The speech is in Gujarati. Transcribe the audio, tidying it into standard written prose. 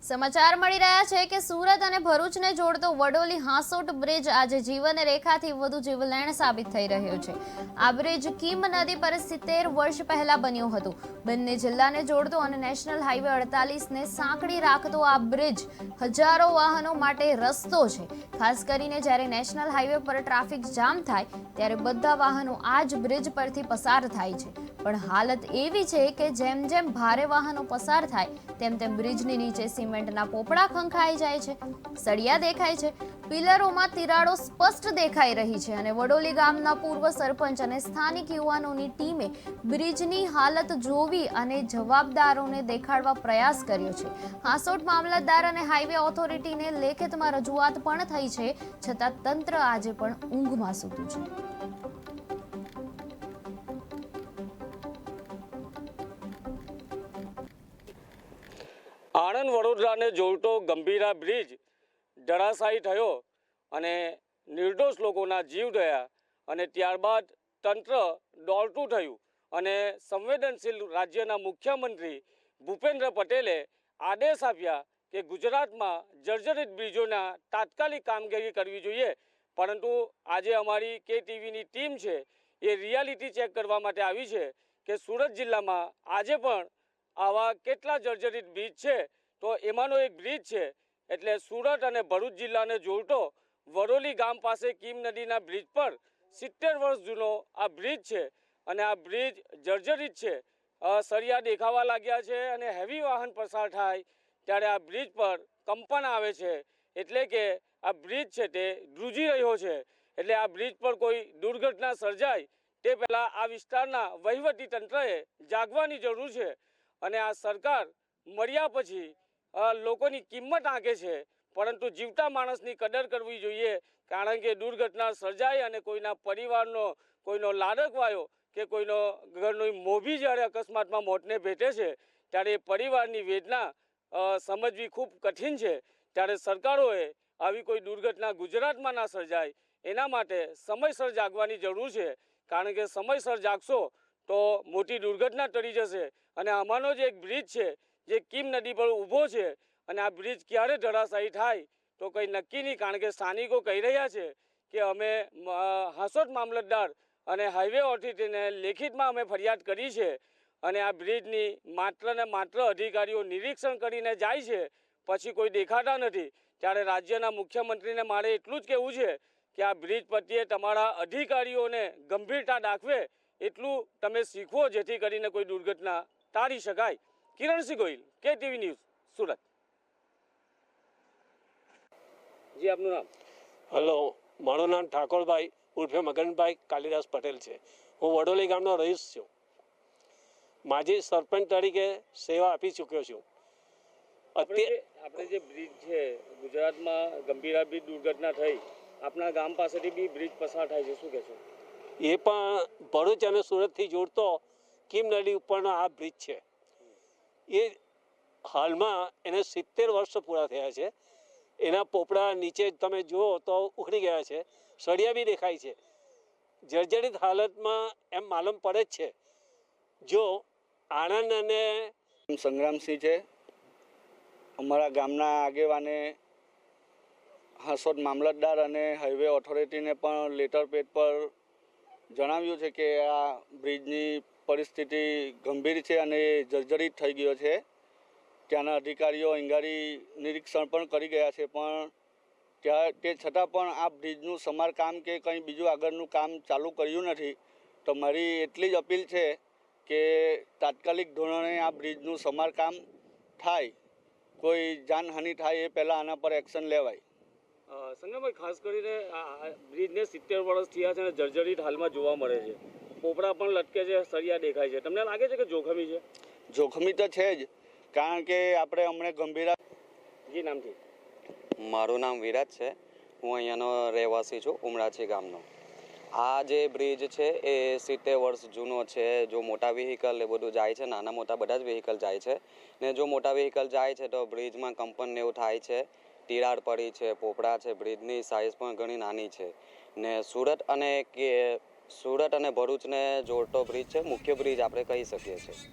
સમાચાર મળી રહ્યા છે કે સુરત અને ભરૂચને જોડતો વડોલી હાંસોટ બ્રિજ આજે જીવન રેખાથી વધુ જીવલેણ સાબિત થઈ રહ્યો છે। આ બ્રિજ કીમ નદી પર 70 વર્ષ પહેલા બન્યું હતું। બંને જિલ્લાને જોડતો અને નેશનલ હાઈવે 48 ને સાંકળી રાખતો આ બ્રિજ હજારો વાહનો માટે રસ્તો છે। ખાસ કરીને જ્યારે નેશનલ હાઈવે પર ટ્રાફિક જામ થાય ત્યારે બધા વાહનો આ જ બ્રિજ પરથી પસાર થાય છે। પણ હાલત એવી છે કે જેમ જેમ ભારે વાહનો પસાર થાય તેમ તેમ બ્રિજની નીચે સિમેન્ટના પોપડા ખંખાઈ જાય છે, સળિયા દેખાય છે, પિલરોમાં તિરાડો સ્પષ્ટ દેખાઈ રહી છે અને વડોલી ગામના પૂર્વ સરપંચ અને સ્થાનિક યુવાનોની ટીમે બ્રિજની હાલત જોવી અને જવાબદારોને દેખાડવા પ્રયાસ કર્યો છે। હાંસોટ મામલતદાર અને હાઈવે ઓથોરિટીને લેખિતમાં રજૂઆત પણ થઈ છે, છતાં તંત્ર આજે પણ ઊંઘમાં સૂતું છે। આણંદ વડોદરાને જોડતો ગંભીરા બ્રિજ ધરાશાયી થયો અને નિર્દોષ લોકોના જીવ ગયા અને ત્યારબાદ તંત્ર દોડતું થયું અને સંવેદનશીલ રાજ્યના મુખ્યમંત્રી ભૂપેન્દ્ર પટેલે આદેશ આપ્યા કે ગુજરાતમાં જર્જરિત બ્રિજોના તાત્કાલિક કામગીરી કરવી જોઈએ। પરંતુ આજે અમારી KTVની ટીમ છે એ રિયાલિટી ચેક કરવા માટે આવી છે કે સુરત જિલ્લામાં આજે પણ આવા કેટલા જર્જરિત બ્રિજ છે। તો એમાંનો એક બ્રિજ છે એટલે સુરત અને ભરૂચ જિલ્લાને જોડતો વડોલી ગામ પાસે કીમ નદીના બ્રિજ પર 70 વર્ષ જૂનો આ બ્રિજ છે અને આ બ્રિજ જર્જરિત છે। સળિયા દેખાવા લાગ્યા છે અને હેવી વાહન પસાર થાય ત્યારે આ બ્રિજ પર કંપન આવે છે, એટલે કે આ બ્રિજ છે તે ધ્રુજી રહ્યો છે। એટલે આ બ્રિજ પર કોઈ દુર્ઘટના સર્જાય તે પહેલાં આ વિસ્તારના વહીવટી તંત્રએ જાગવાની જરૂર છે અને આ સરકાર મળ્યા પછી લોકોની કિંમત આંકે છે, પરંતુ જીવતા માણસની કદર કરવી જોઈએ। કારણ કે દુર્ઘટના સર્જાય અને કોઈના પરિવારનો કોઈનો લાડકવાયો કે કોઈનો ઘરનો મોભી જ્યારે અકસ્માતમાં મોતને ભેટે છે ત્યારે પરિવારની વેદના સમજવી ખૂબ કઠિન છે। ત્યારે સરકારોએ આવી કોઈ દુર્ઘટના ગુજરાતમાં ના સર્જાય એના માટે સમયસર જાગવાની જરૂર છે। કારણ કે સમયસર જાગશો તો મોટી દુર્ઘટના ટળી જશે અને આમાંનો જ એક બ્રિજ છે જે કીમ નદી પર ઊભો છે અને આ બ્રિજ ક્યારે ધરાશાયી થાય તો કંઈ નક્કી નહીં। કારણ કે સ્થાનિકો કહી રહ્યા છે કે અમે હાંસોટ મામલતદાર અને હાઈવે ઓથોરિટીને લેખિતમાં અમે ફરિયાદ કરી છે અને આ બ્રિજની માત્ર ને માત્ર અધિકારીઓ નિરીક્ષણ કરીને જાય છે, પછી કોઈ દેખાતા નથી। ત્યારે રાજ્યના મુખ્યમંત્રીને મારે એટલું જ કહેવું છે કે આ બ્રિજ પ્રત્યે તમારા અધિકારીઓને ગંભીરતા દાખવે એટલું તમે શીખવો, જેથી કરીને કોઈ દુર્ઘટના ટાળી શકાય। Kiransinh Gohil, KTV news, Surat. જી, આપનું નામ? હેલો, મારું નામ ઠાકોરભાઈ ઉર્ફે મગનભાઈ કાલિદાસ પટેલ છે। હું વડોલી ગામનો રહીશ છું। માજી સરપંચ તરીકે સેવા આપી ચૂક્યો છું। આપણે જે બ્રિજ છે ગુજરાતમાં ગંભીરા બ્રિજ દુર્ઘટના થઈ, આપણા ગામ પાસેથી બી બ્રિજ પસાર થાય છે, શું કહેશો? એ પણ ભરૂચ અને સુરતથી જોડતો કીમ નદી ઉપરનો આ બ્રિજ છે। એ હાલમાં એને 70 વર્ષ પૂરા થયા છે। એના પોપડા નીચે તમે જુઓ તો ઉખડી ગયા છે, સળિયા બી દેખાય છે। જર્જરિત હાલતમાં એમ માલુમ પડે જ છે। જો આણંદ અને સંગ્રામસિંહ છે, અમારા ગામના આગેવાને હાંસોટ મામલતદાર અને હાઈવે ઓથોરિટીને પણ લેટર પેડ પર જણાવ્યું છે કે આ બ્રિજની પરિસ્થિતિ ગંભીર છે અને જર્જરિત થઈ ગયો છે। ત્યાંના અધિકારીઓ ઈંગારી નિરીક્ષણ પણ કરી ગયા છે, પણ તે છતાં પણ આ બ્રિજનું સમારકામ કે કંઈ બીજું આગળનું કામ ચાલુ કર્યું નથી। તો મારી એટલી જ અપીલ છે કે તાત્કાલિક ધોરણે આ બ્રિજનું સમારકામ થાય, કોઈ જાનહાનિ થાય એ પહેલાં આના પર એક્શન લેવાય। સંગમભાઈ, ખાસ કરીને આ બ્રિજને 70 વર્ષ થયા છે અને જર્જરિત હાલમાં જોવા મળે છે, પોપડા પણ લટકે છે, સળિયા દેખાય છે, તમને લાગે છે કે જોખમી છે? જોખમી તો છે જ, કારણ કે આપણે હમણાં ગંભીરા જી, નામથી? મારું નામ વિરાજ છે। હું અહીંયાનો રહેવાસી છું, ઉમરાછી ગામનો। આ જે બ્રિજ છે એ 70 વર્ષ જૂનો છે। જો મોટા વ્હીકલ એ બધું જાય છે, નાના મોટા બધા જ વ્હીકલ જાય છે ને જો મોટા વ્હીકલ જાય છે તો બ્રિજમાં કંપન ને એવું થાય છે, તિરાડ પડી છે, પોપડા છે, બ્રિજની સાઇઝ પણ ઘણી નાની છે ને સુરત અને ભરૂચને જોડતો બ્રિજ છે, મુખ્ય બ્રિજ આપણે કહી શકીએ છીએ।